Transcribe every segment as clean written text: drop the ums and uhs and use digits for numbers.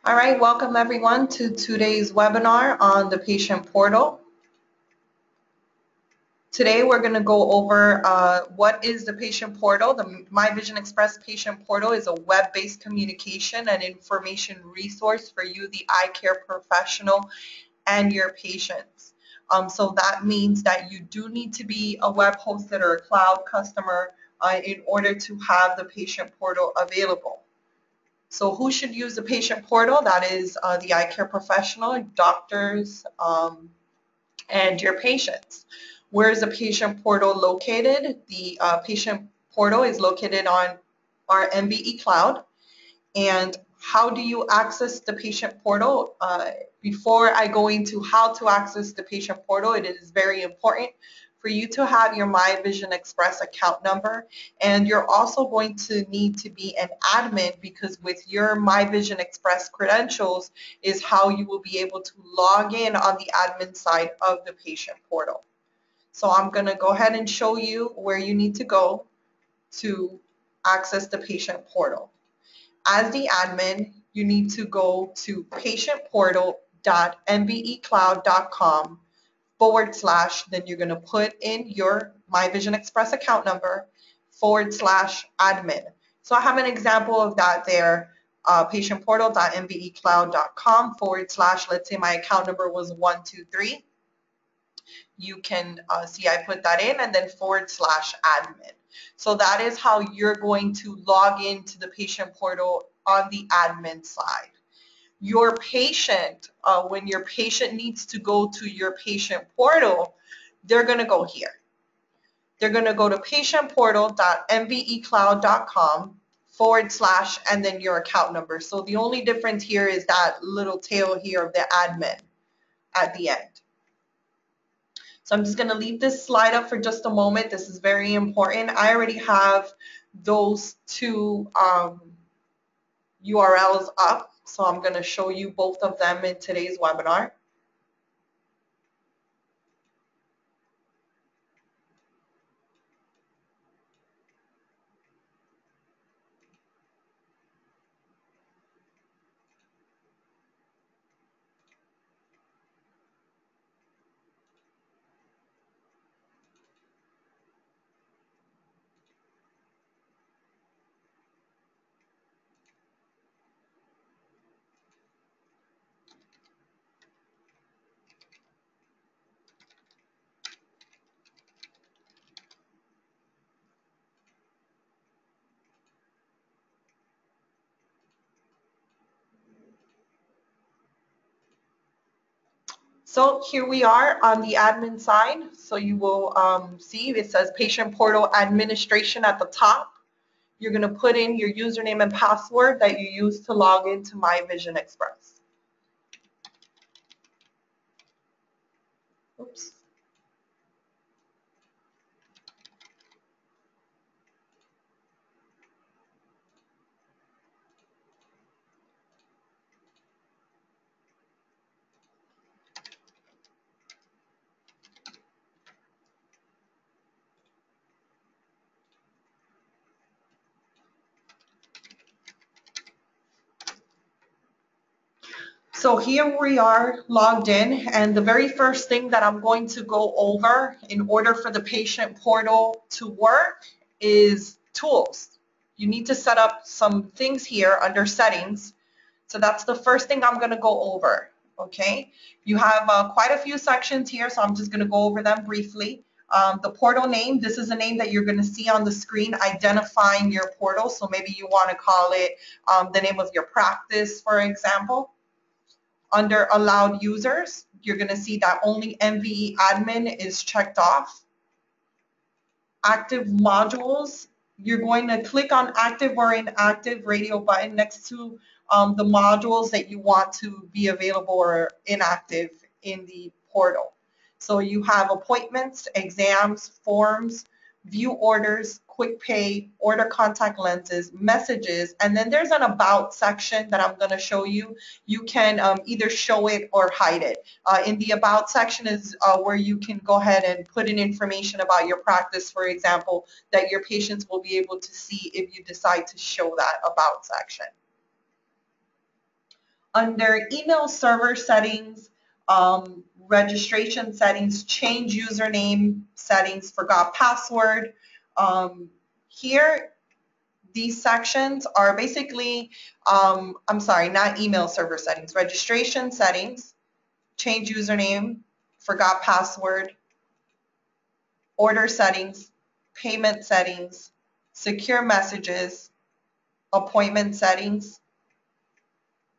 All right, welcome everyone to today's webinar on the patient portal. Today we're going to go over what is the patient portal. The My Vision Express patient portal is a web-based communication and information resource for you, the eye care professional, and your patients. So that means that you do need to be a web hosted or a cloud customer in order to have the patient portal available. So who should use the patient portal? That is the eye care professional, doctors, and your patients. Where is the patient portal located? The patient portal is located on our MBE cloud. And how do you access the patient portal? Before I go into how to access the patient portal, it is very important for you to have your My Vision Express account number, and you're also going to need to be an admin, because with your My Vision Express credentials is how you will be able to log in on the admin side of the patient portal. So I'm going to go ahead and show you where you need to go to access the patient portal. As the admin, you need to go to patientportal.mbecloud.com / then you're going to put in your My Vision Express account number / admin. So I have an example of that there, patientportal.mbecloud.com / let's say my account number was 123. You can see I put that in, and then / admin. So that is how you're going to log into the patient portal on the admin side. Your patient, when your patient needs to go to your patient portal, they're going to go here. They're going to go to patientportal.mbecloud.com / and then your account number. So the only difference here is that little tail here of the admin at the end. So I'm just going to leave this slide up for just a moment. This is very important. I already have those two URLs up, so I'm going to show you both of them in today's webinar. So here we are on the admin side. So you will see it says Patient Portal Administration at the top. You're going to put in your username and password that you use to log into My Vision Express. Oops. So here we are logged in, and the very first thing that I'm going to go over in order for the patient portal to work is tools. You need to set up some things here under settings. So that's the first thing I'm going to go over. Okay, you have quite a few sections here, so I'm just going to go over them briefly. The portal name, this is a name that you're going to see on the screen identifying your portal. So maybe you want to call it the name of your practice, for example. Under allowed users, you're going to see that only MVE admin is checked off. Active modules, you're going to click on active or inactive radio button next to the modules that you want to be available or inactive in the portal. So you have appointments, exams, forms, view orders, QuickPay, order contact lenses, messages, and then there's an about section that I'm going to show you. You can either show it or hide it. In the about section is where you can go ahead and put in information about your practice, for example, that your patients will be able to see if you decide to show that about section. Under email server settings, registration settings, change username settings, forgot password. Here, these sections are basically, I'm sorry, not email server settings, registration settings, change username, forgot password, order settings, payment settings, secure messages, appointment settings,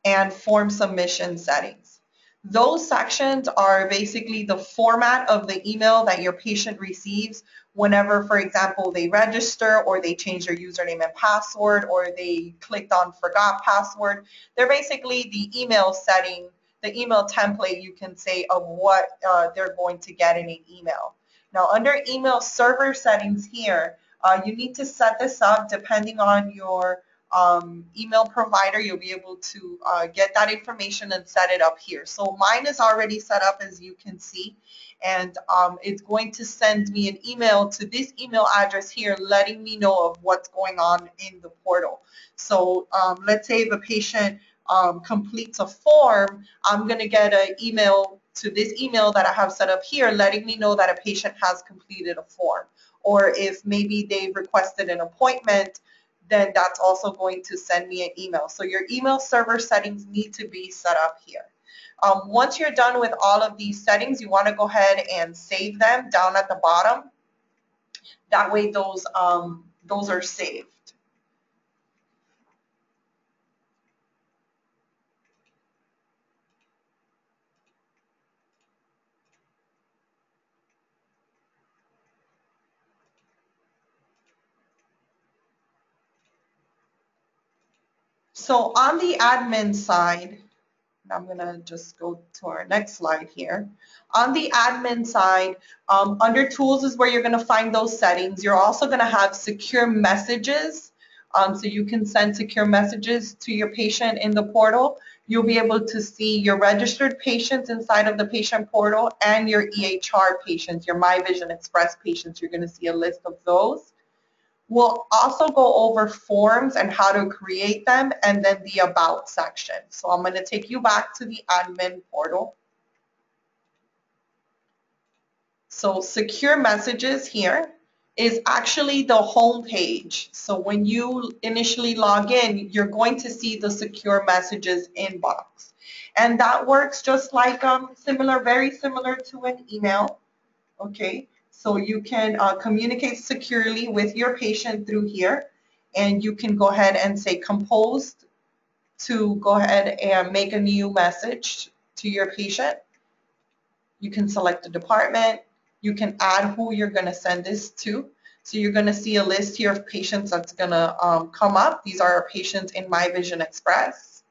and form submission settings. Those sections are basically the format of the email that your patient receives whenever, for example, they register or they change their username and password or they clicked on forgot password. They're basically the email setting, the email template, you can say, of what they're going to get in an email. Now, under email server settings here, you need to set this up depending on your email provider. You'll be able to get that information and set it up here. So mine is already set up, as you can see, and it's going to send me an email to this email address here letting me know of what's going on in the portal. So let's say if a patient completes a form, I'm going to get an email to this email that I have set up here letting me know that a patient has completed a form. Or if maybe they requested an appointment, then that's also going to send me an email. So your email server settings need to be set up here. Once you're done with all of these settings, you want to go ahead and save them down at the bottom. That way those are saved. So on the admin side, I'm going to just go to our next slide here. On the admin side, under tools is where you're going to find those settings. You're also going to have secure messages. So you can send secure messages to your patient in the portal. You'll be able to see your registered patients inside of the patient portal and your EHR patients, your My Vision Express patients. You're going to see a list of those. We'll also go over forms and how to create them and then the About section. So I'm going to take you back to the admin portal. So secure messages here is actually the home page. So when you initially log in, you're going to see the secure messages inbox. And that works just like very similar to an email. Okay. So you can communicate securely with your patient through here, and you can go ahead and say composed to go ahead and make a new message to your patient. You can select a department. You can add who you're going to send this to. So you're going to see a list here of patients that's going to come up. These are our patients in My Vision Express.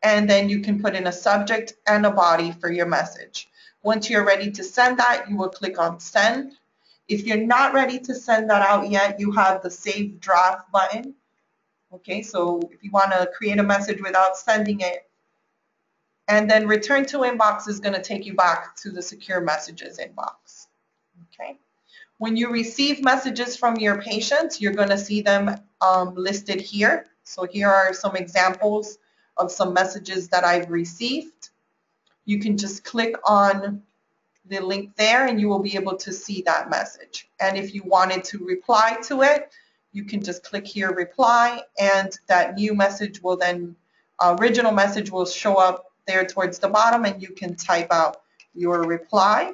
And then you can put in a subject and a body for your message. Once you're ready to send that, you will click on send. If you're not ready to send that out yet, you have the save draft button. Okay, so if you want to create a message without sending it, and then return to inbox is going to take you back to the secure messages inbox. Okay. When you receive messages from your patients, you're going to see them listed here. So here are some examples of some messages that I've received. You can just click on the link there and you will be able to see that message. And if you wanted to reply to it, you can just click here, reply, and that new message will then, original message will show up there towards the bottom and you can type out your reply.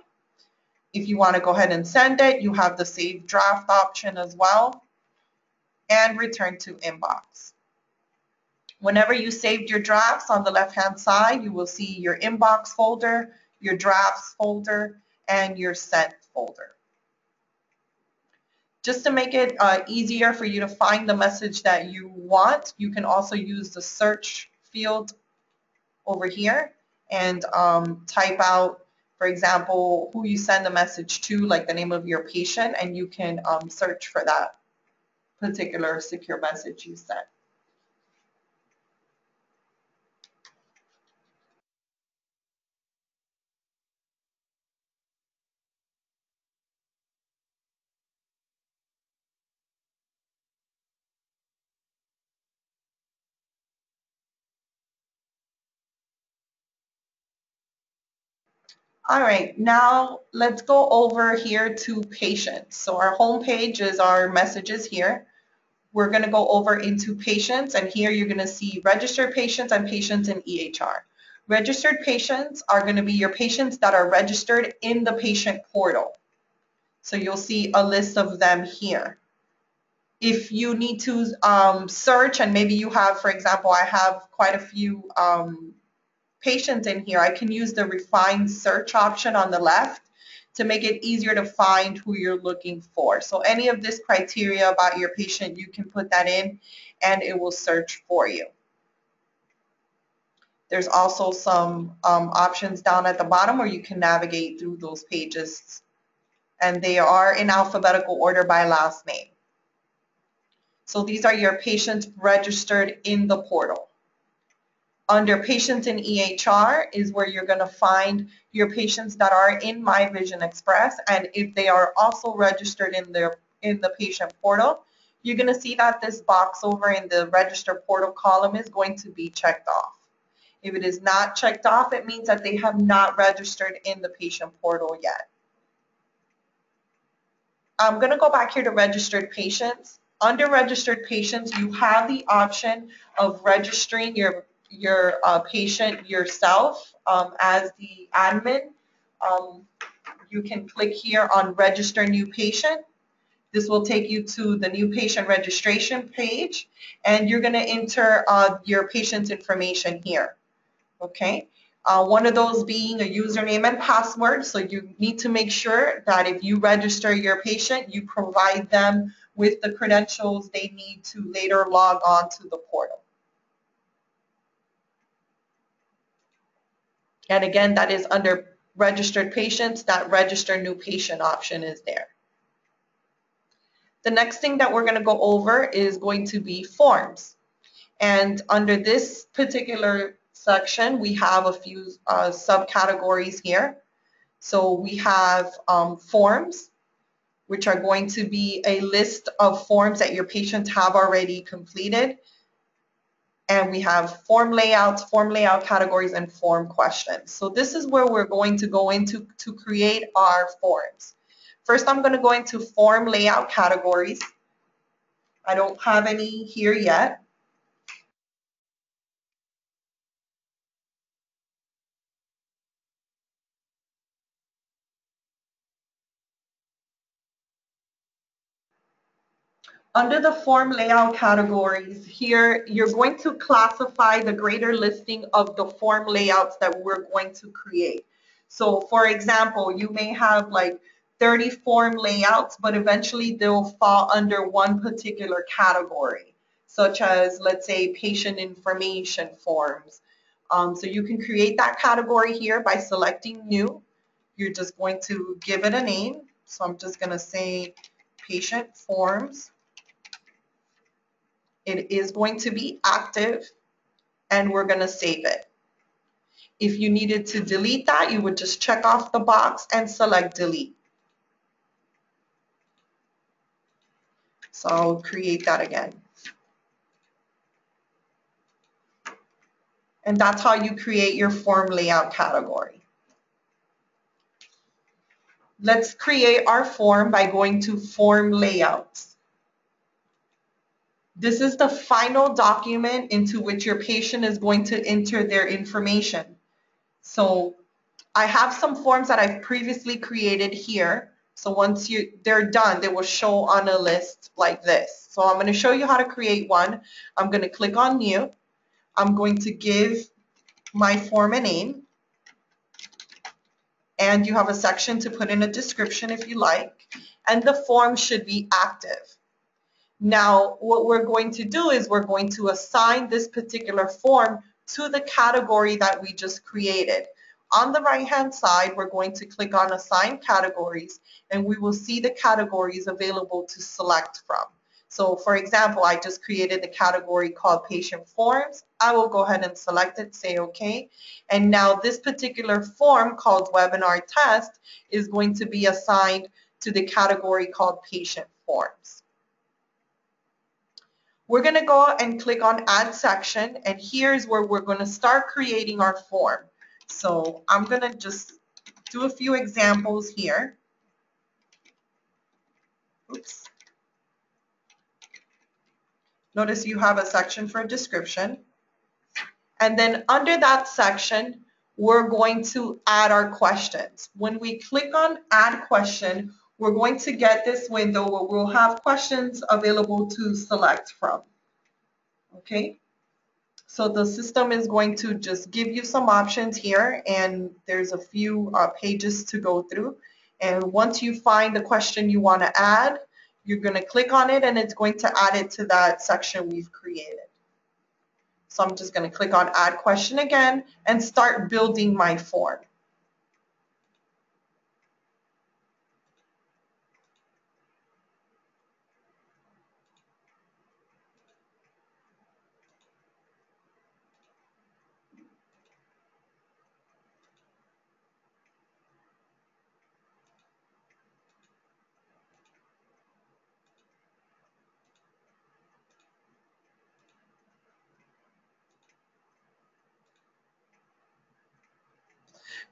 If you want to go ahead and send it, you have the save draft option as well, and return to inbox. Whenever you saved your drafts, on the left-hand side, you will see your inbox folder, your drafts folder, and your sent folder. Just to make it easier for you to find the message that you want, you can also use the search field over here and type out, for example, who you send the message to, like the name of your patient, and you can search for that particular secure message you sent. All right, now let's go over here to patients. So our home page is our messages here. We're going to go over into patients, and here you're going to see registered patients and patients in EHR. Registered patients are going to be your patients that are registered in the patient portal. So you'll see a list of them here. If you need to search, and maybe you have, for example, I have quite a few patients in here, I can use the refined search option on the left to make it easier to find who you're looking for. So any of this criteria about your patient, you can put that in and it will search for you. There's also some options down at the bottom where you can navigate through those pages, and they are in alphabetical order by last name. So these are your patients registered in the portal. Under patients in EHR is where you're going to find your patients that are in My Vision Express, and if they are also registered in the patient portal, you're going to see that this box over in the register portal column is going to be checked off. If it is not checked off, it means that they have not registered in the patient portal yet. I'm going to go back here to registered patients. Under registered patients, you have the option of registering your patient yourself as the admin. You can click here on register new patient. This will take you to the new patient registration page, and you're going to enter your patient's information here. Okay. One of those being a username and password. So you need to make sure that if you register your patient, you provide them with the credentials they need to later log on to the portal. And again, that is under registered patients. That register new patient option is there. The next thing that we're going to go over is going to be forms. And under this particular section, we have a few subcategories here. So we have forms, which are going to be a list of forms that your patients have already completed. And we have form layouts, form layout categories, and form questions. So this is where we're going to go into to create our forms. First, I'm going to go into form layout categories. I don't have any here yet. Under the form layout categories here, you're going to classify the greater listing of the form layouts that we're going to create. So for example, you may have like 30 form layouts, but eventually they'll fall under one particular category, such as, let's say, patient information forms. So you can create that category here by selecting new. You're just going to give it a name. So I'm just going to say patient forms. It is going to be active, and we're going to save it. If you needed to delete that, you would just check off the box and select delete. So I'll create that again. And that's how you create your form layout category. Let's create our form by going to form layouts. This is the final document into which your patient is going to enter their information. So I have some forms that I've previously created here. So once they're done, they will show on a list like this. So I'm going to show you how to create one. I'm going to click on new. I'm going to give my form a name. And you have a section to put in a description if you like. And the form should be active. Now, what we're going to do is we're going to assign this particular form to the category that we just created. On the right-hand side, we're going to click on Assign Categories, and we will see the categories available to select from. So, for example, I just created the category called Patient Forms. I will go ahead and select it, say OK. And now this particular form called Webinar Test is going to be assigned to the category called Patient Forms. We're going to go and click on Add Section, and here's where we're going to start creating our form. So I'm going to just do a few examples here. Oops. Notice you have a section for description. And then under that section, we're going to add our questions. When we click on Add Question, we're going to get this window where we'll have questions available to select from. Okay? So the system is going to just give you some options here, and there's a few pages to go through. And once you find the question you want to add, you're going to click on it, and it's going to add it to that section we've created. So I'm just going to click on Add Question again and start building my form.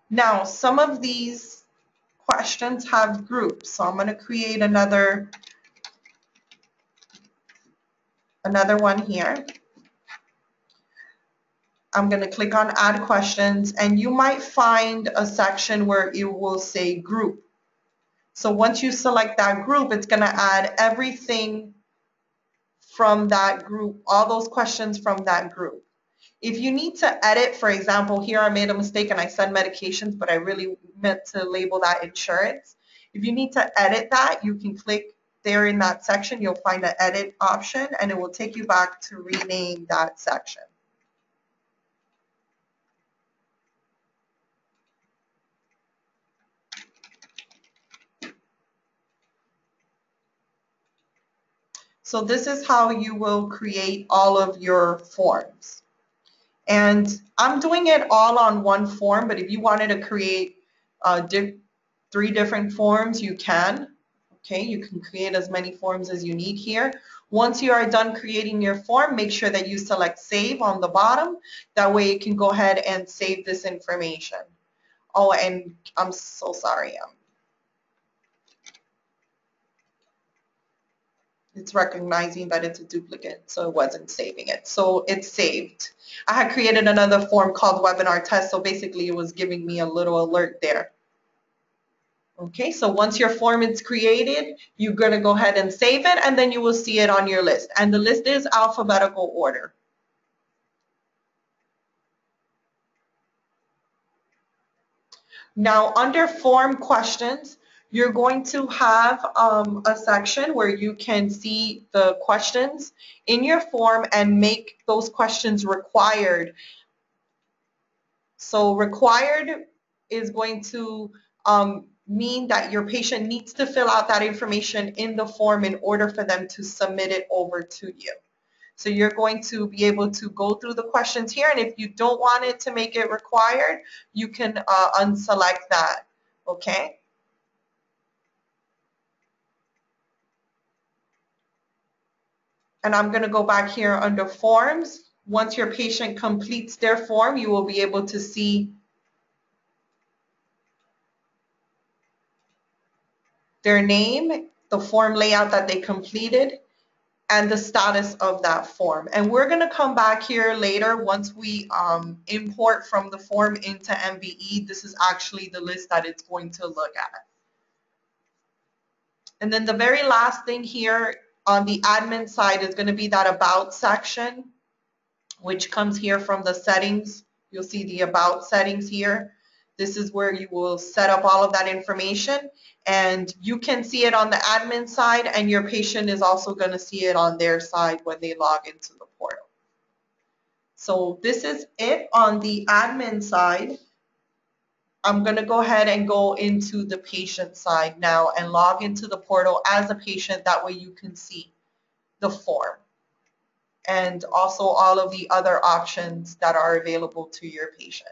Now, some of these questions have groups, so I'm going to create another one here. I'm going to click on Add Questions, and you might find a section where it will say Group. So once you select that group, it's going to add everything from that group, all those questions from that group. If you need to edit, for example, here I made a mistake and I said medications, but I really meant to label that insurance. If you need to edit that, you can click there in that section. You'll find the edit option, and it will take you back to rename that section. So this is how you will create all of your forms. And I'm doing it all on one form, but if you wanted to create 3 different forms, you can. Okay, you can create as many forms as you need here. Once you are done creating your form, make sure that you select Save on the bottom. That way you can go ahead and save this information. Oh, and I'm so sorry. It's recognizing that it's a duplicate, so it wasn't saving it. So it's saved. I had created another form called Webinar Test, so basically it was giving me a little alert there. Okay, so once your form is created, you're going to go ahead and save it, and then you will see it on your list. And the list is alphabetical order. Now, under form questions, you're going to have a section where you can see the questions in your form and make those questions required. So required is going to mean that your patient needs to fill out that information in the form in order for them to submit it over to you. So you're going to be able to go through the questions here, and if you don't want it to make it required, you can unselect that, okay? And I'm going to go back here under forms. Once your patient completes their form, you will be able to see their name, the form layout that they completed, and the status of that form. And we're going to come back here later once we import from the form into MVE. This is actually the list that it's going to look at. And then the very last thing here on the admin side is going to be that About section, which comes here from the settings. You'll see the About settings here. This is where you will set up all of that information, and you can see it on the admin side, and your patient is also going to see it on their side when they log into the portal. So this is it on the admin side. I'm going to go ahead and go into the patient side now and log into the portal as a patient. That way you can see the form and also all of the other options that are available to your patient.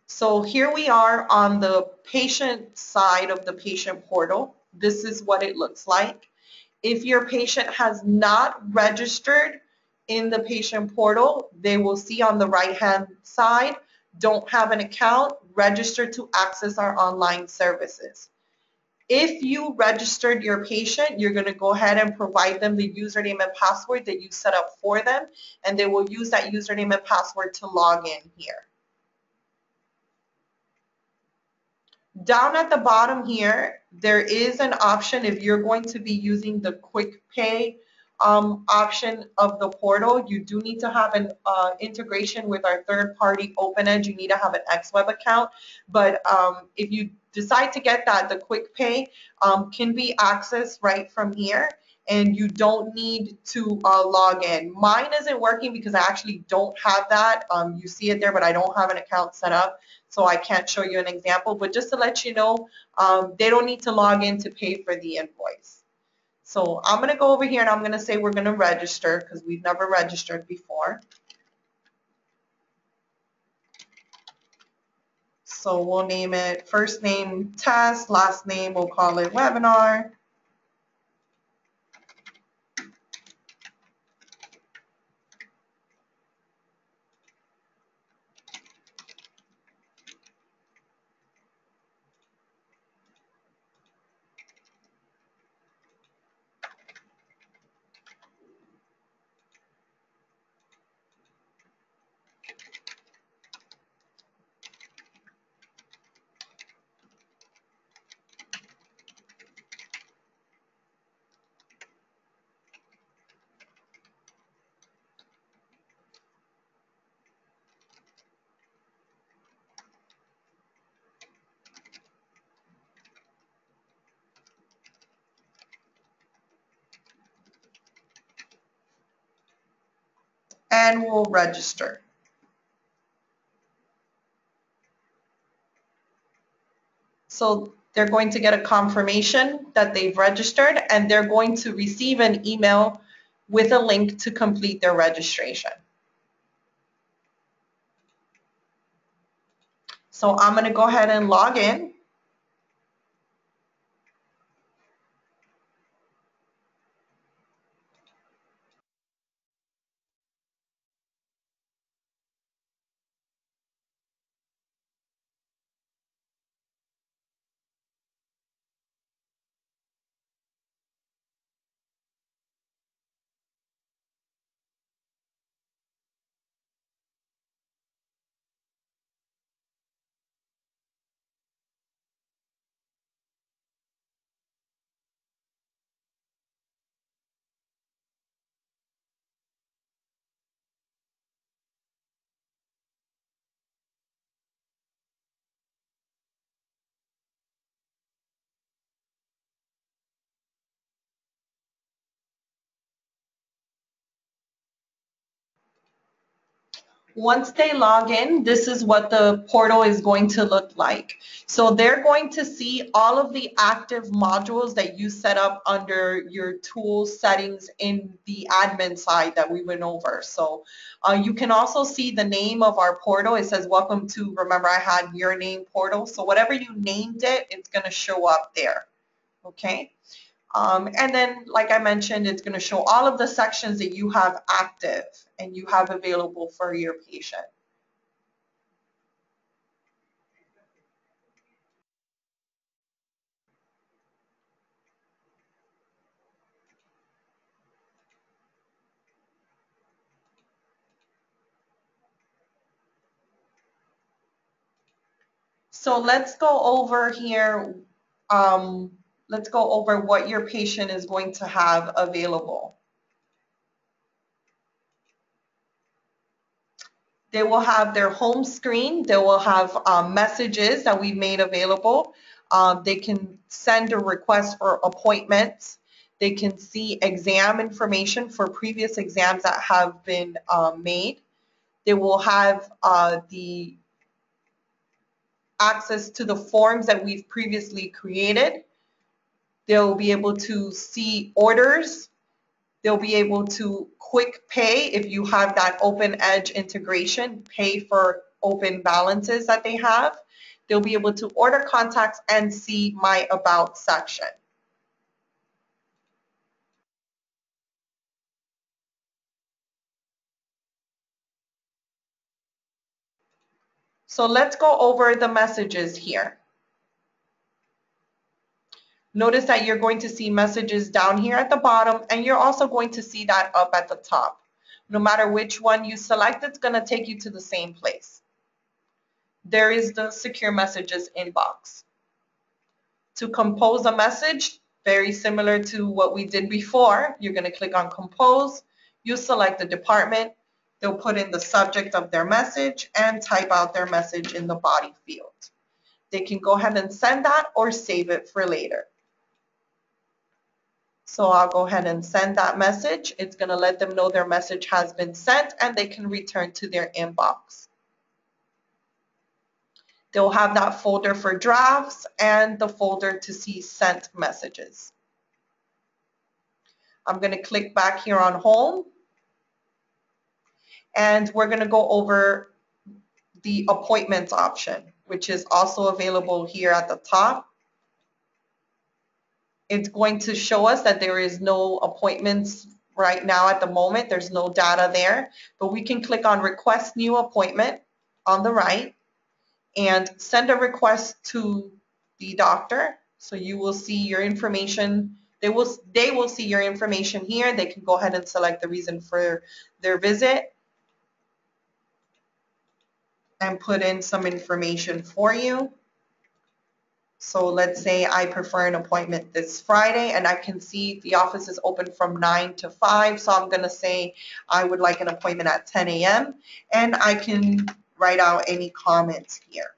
So here we are on the patient side of the patient portal. This is what it looks like. If your patient has not registered in the patient portal, they will see on the right-hand side, don't have an account, register to access our online services. If you registered your patient, you're going to go ahead and provide them the username and password that you set up for them, and they will use that username and password to log in here. Down at the bottom here, there is an option if you're going to be using the QuickPay option of the portal. You do need to have an integration with our third-party OpenEdge. You need to have an XWeb account. But if you decide to get that, the QuickPay can be accessed right from here, and you don't need to log in. Mine isn't working because I actually don't have that. You see it there, but I don't have an account set up, so I can't show you an example. But just to let you know, they don't need to log in to pay for the invoice. So I'm going to go over here and I'm going to say we're going to register because we've never registered before. So we'll name it first name test, last name we'll call it webinar. And we'll register. So they're going to get a confirmation that they've registered, and they're going to receive an email with a link to complete their registration. So I'm going to go ahead and log in. Once they log in, this is what the portal is going to look like. So they're going to see all of the active modules that you set up under your tool settings in the admin side that we went over. So you can also see the name of our portal. It says welcome to, remember I had your name portal. So whatever you named it, it's going to show up there. Okay. And then, like I mentioned, it's going to show all of the sections that you have active and you have available for your patient. So let's go over here. Let's go over what your patient is going to have available. They will have their home screen. They will have messages that we've made available. They can send a request for appointments. They can see exam information for previous exams that have been made. They will have the access to the forms that we've previously created. They'll be able to see orders. They'll be able to quick pay if you have that OpenEdge integration, pay for open balances that they have. They'll be able to order contacts and see my about section. So let's go over the messages here. Notice that you're going to see messages down here at the bottom, and you're also going to see that up at the top. No matter which one you select, it's going to take you to the same place. There is the secure messages inbox. To compose a message, very similar to what we did before, you're going to click on compose. You select the department. They'll put in the subject of their message and type out their message in the body field. They can go ahead and send that or save it for later. So I'll go ahead and send that message. It's going to let them know their message has been sent and they can return to their inbox. They'll have that folder for drafts and the folder to see sent messages. I'm going to click back here on home, and we're going to go over the appointments option, which is also available here at the top. It's going to show us that there is no appointments right now at the moment. There's no data there, but we can click on request new appointment on the right and send a request to the doctor. So you will see your information. They will see your information here. They can go ahead and select the reason for their visit and put in some information for you. So let's say I prefer an appointment this Friday, and I can see the office is open from 9 to 5. So I'm going to say I would like an appointment at 10 a.m. and I can write out any comments here.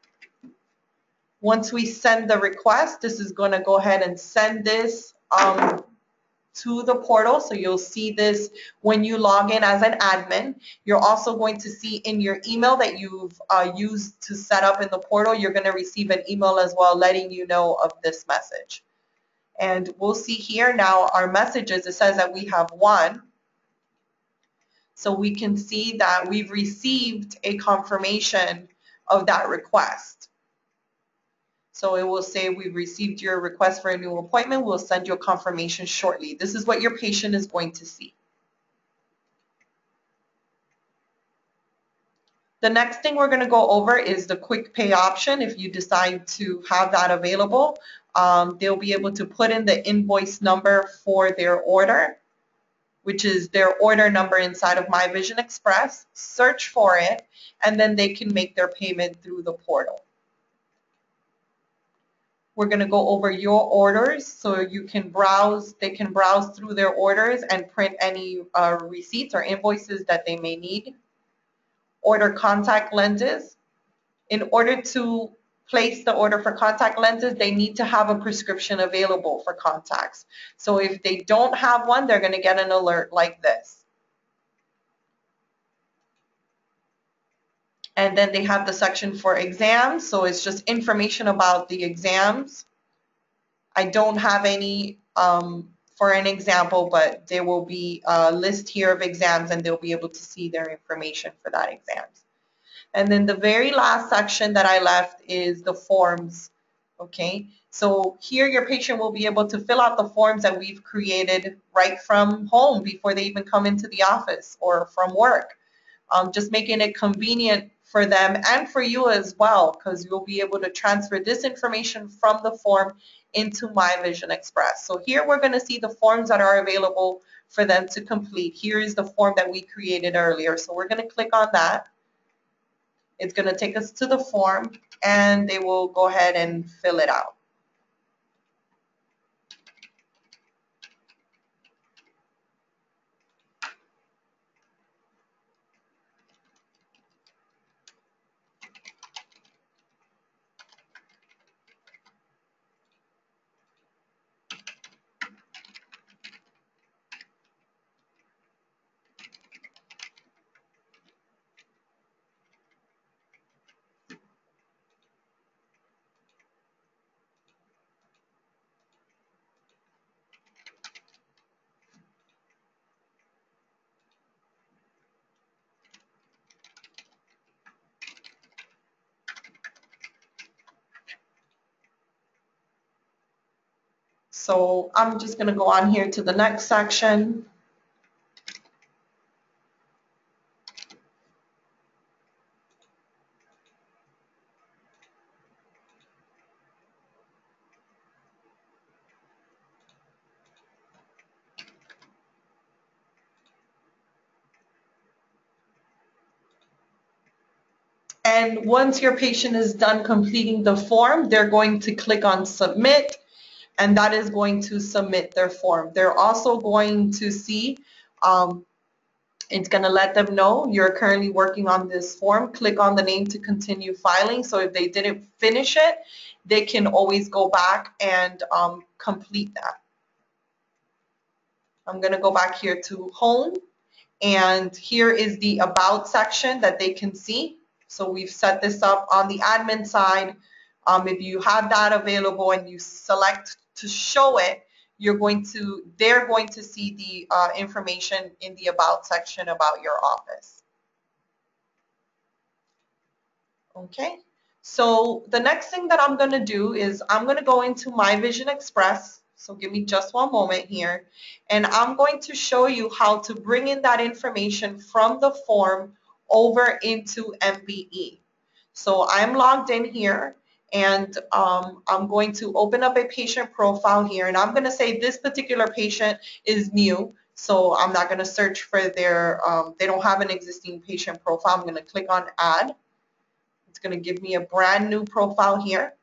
Once we send the request, this is going to go ahead and send this to the portal. So you'll see this when you log in as an admin. You're also going to see in your email that you've used to set up in the portal, you're going to receive an email as well letting you know of this message. And we'll see here now our messages. It says that we have one. So we can see that we've received a confirmation of that request. So it will say we've received your request for a new appointment. We'll send you a confirmation shortly. This is what your patient is going to see. The next thing we're going to go over is the QuickPay option. If you decide to have that available, they'll be able to put in the invoice number for their order, which is their order number inside of My Vision Express, search for it, and then they can make their payment through the portal. We're going to go over your orders so you can browse, they can browse through their orders and print any receipts or invoices that they may need. Order contact lenses. In order to place the order for contact lenses, they need to have a prescription available for contacts. So if they don't have one, they're going to get an alert like this. And then they have the section for exams, so it's just information about the exams. I don't have any for an example, but there will be a list here of exams and they'll be able to see their information for that exams. And then the very last section that I left is the forms. Okay, so here your patient will be able to fill out the forms that we've created right from home before they even come into the office or from work. Just making it convenient for them and for you as well, because you'll be able to transfer this information from the form into My Vision Express. So here we're going to see the forms that are available for them to complete. Here is the form that we created earlier. So we're going to click on that. It's going to take us to the form and they will go ahead and fill it out. So I'm just going to go on here to the next section. And once your patient is done completing the form, they're going to click on submit, and that is going to submit their form. They're also going to see, it's going to let them know you're currently working on this form. Click on the name to continue filing. So if they didn't finish it, they can always go back and complete that. I'm going to go back here to home, and here is the about section that they can see. So we've set this up on the admin side. If you have that available and you select to show it, they're going to see the information in the about section about your office. Okay, so the next thing that I'm going to do is I'm going to go into My Vision Express. So give me just one moment here, and I'm going to show you how to bring in that information from the form over into MVE. So I'm logged in here, and I'm going to open up a patient profile here, and I'm going to say this particular patient is new. So I'm not going to search for their, they don't have an existing patient profile. I'm going to click on Add. It's going to give me a brand new profile here.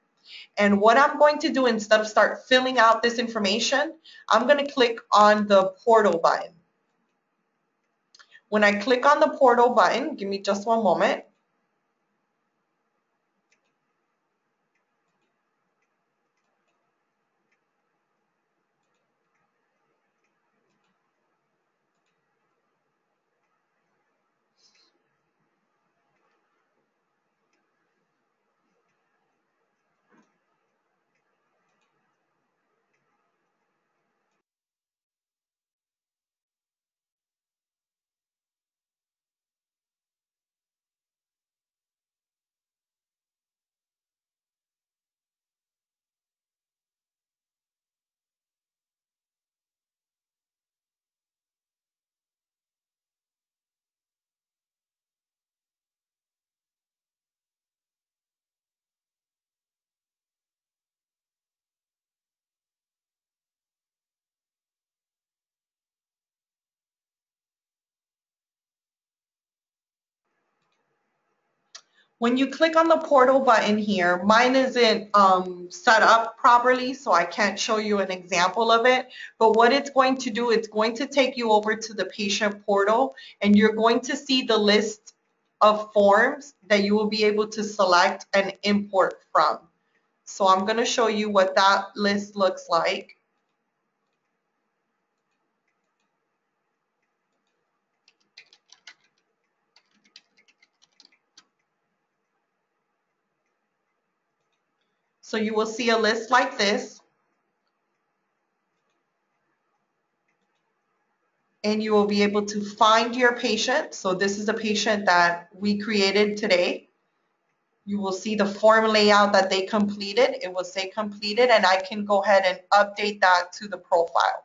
And what I'm going to do, instead of start filling out this information, I'm going to click on the portal button. When I click on the portal button, give me just one moment. When you click on the portal button here, mine isn't set up properly, so I can't show you an example of it. But what it's going to do, it's going to take you over to the patient portal, and you're going to see the list of forms that you will be able to select and import from. So I'm going to show you what that list looks like. So you will see a list like this, and you will be able to find your patient. So this is a patient that we created today. You will see the form layout that they completed. It will say completed, and I can go ahead and update that to the profile.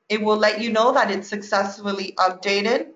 It will let you know that it's successfully updated.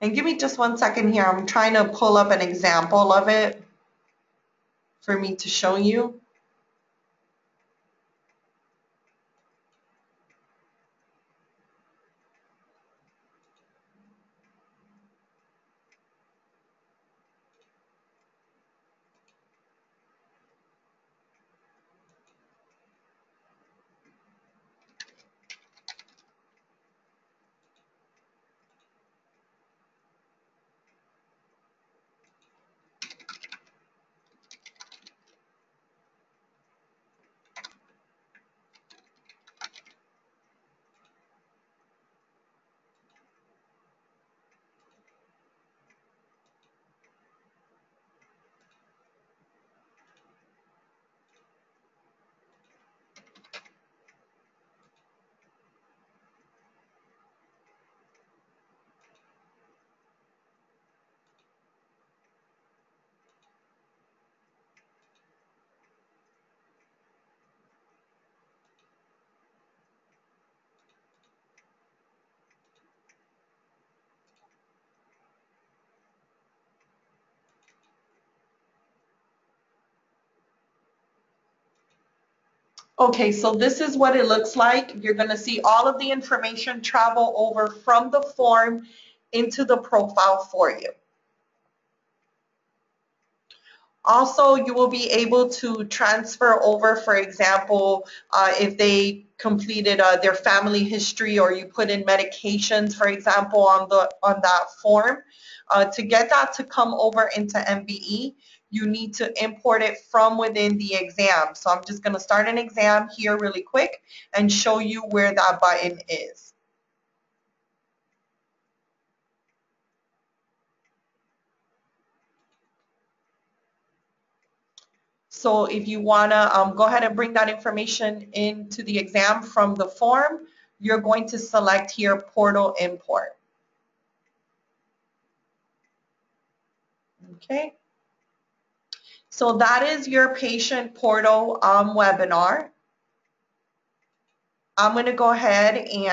And give me just one second here. I'm trying to pull up an example of it for me to show you. Okay, so this is what it looks like. You're going to see all of the information travel over from the form into the profile for you. Also, you will be able to transfer over, for example, if they completed their family history or you put in medications, for example, on that form. To get that to come over into MBE, you need to import it from within the exam. So I'm just going to start an exam here really quick and show you where that button is. So if you want to go ahead and bring that information into the exam from the form, you're going to select here Portal Import. Okay. So that is your patient portal webinar. I'm going to go ahead and